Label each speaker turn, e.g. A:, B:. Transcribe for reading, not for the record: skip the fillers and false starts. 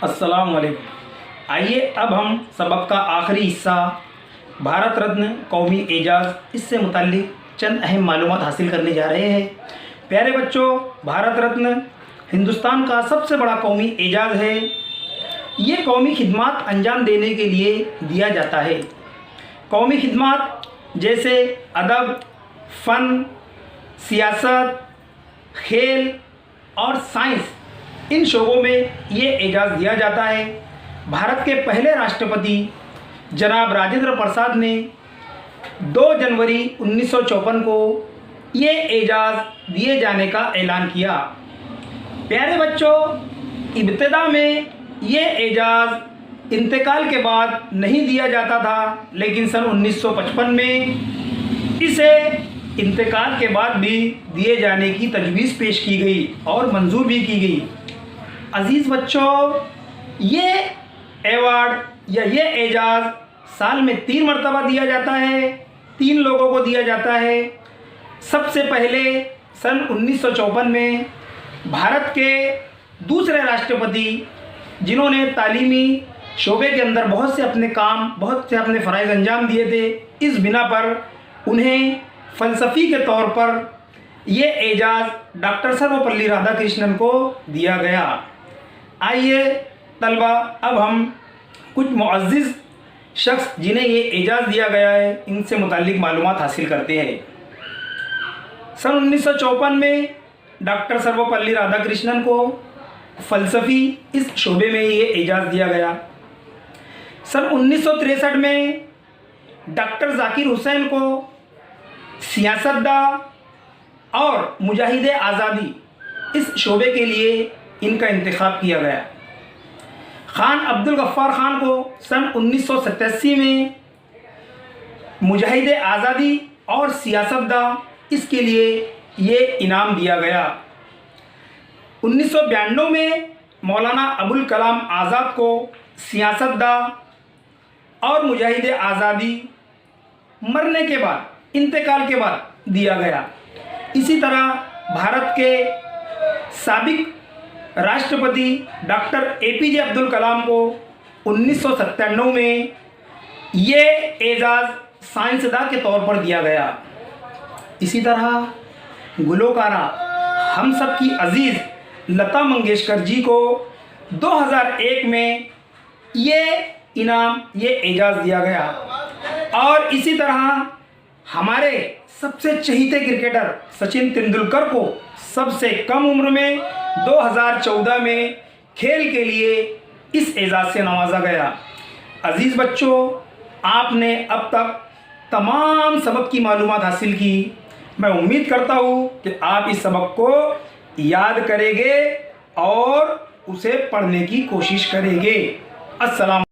A: अस्सलाम वालेकुम। आइए अब हम सबक का आखिरी हिस्सा भारत रत्न कौमी एजाज़ इससे मुताल्लिक चंद अहम मालूमात हासिल करने जा रहे हैं। प्यारे बच्चों, भारत रत्न हिंदुस्तान का सबसे बड़ा कौमी एजाज़ है। ये कौमी खिदमात अंजाम देने के लिए दिया जाता है। कौमी खिदमात जैसे अदब, फ़न, सियासत, खेल और साइंस, इन शोबों में ये एजाज़ दिया जाता है। भारत के पहले राष्ट्रपति जनाब राजेंद्र प्रसाद ने 2 जनवरी 1954 को ये एजाज़ दिए जाने का ऐलान किया। प्यारे बच्चों, इब्तिदा में ये एजाज़ इंतकाल के बाद नहीं दिया जाता था, लेकिन सन 1955 में इसे इंतकाल के बाद भी दिए जाने की तजवीज़ पेश की गई और मंजूर भी की गई। अज़ीज़ बच्चों, ये एवार्ड या ये एजाज़ साल में 3 मरतबा दिया जाता है। 3 लोगों को दिया जाता है। सबसे पहले सन 1954 में भारत के दूसरे राष्ट्रपति, जिन्होंने तालीमी शोबे के अंदर बहुत से अपने फ़राइज़ अंजाम दिए थे, इस बिना पर उन्हें फ़लसफ़ी के तौर पर ये एजाज़ डॉक्टर सर्वपल्ली राधाकृष्णन को दिया गया। आइए तलबा, अब हम कुछ मुअज़्ज़िज़ शख्स जिन्हें ये एजाज़ दिया गया है, इनसे मुताल्लिक़ मालूमात हासिल करते हैं। सन 1954 में डॉक्टर सर्वपल्ली राधाकृष्णन को फ़लसफ़ी इस शोबे में ये एजाज़ दिया गया। सन 1963 में डॉक्टर ज़ाकिर हुसैन को सियासतदान और मुजाहिद आज़ादी इस शोबे के लिए इनका इंतखाब किया गया। खान अब्दुल गफ्फार खान को सन 1987 में मुजाहिद आज़ादी और सियासतदान इसके लिए ये इनाम दिया गया। 1992 में मौलाना अबुल कलाम आज़ाद को सियासतदान और मुजाहिद आज़ादी मरने के बाद, इंतकाल के बाद दिया गया। इसी तरह भारत के साबिक राष्ट्रपति डॉक्टर APJ अब्दुल कलाम को 1997 में ये एजाज़ साइंसदान के तौर पर दिया गया। इसी तरह गुलकारा हम सब की अज़ीज़ लता मंगेशकर जी को 2001 में ये इनाम, ये एजाज़ दिया गया। और इसी तरह हमारे सबसे चहीते क्रिकेटर सचिन तेंदुलकर को सबसे कम उम्र में 2014 में खेल के लिए इस एजाज़ से नवाजा गया। अज़ीज़ बच्चों, आपने अब तक तमाम सबक की मालूमात हासिल की। मैं उम्मीद करता हूँ कि आप इस सबक को याद करेंगे और उसे पढ़ने की कोशिश करेंगे। अस्सलाम।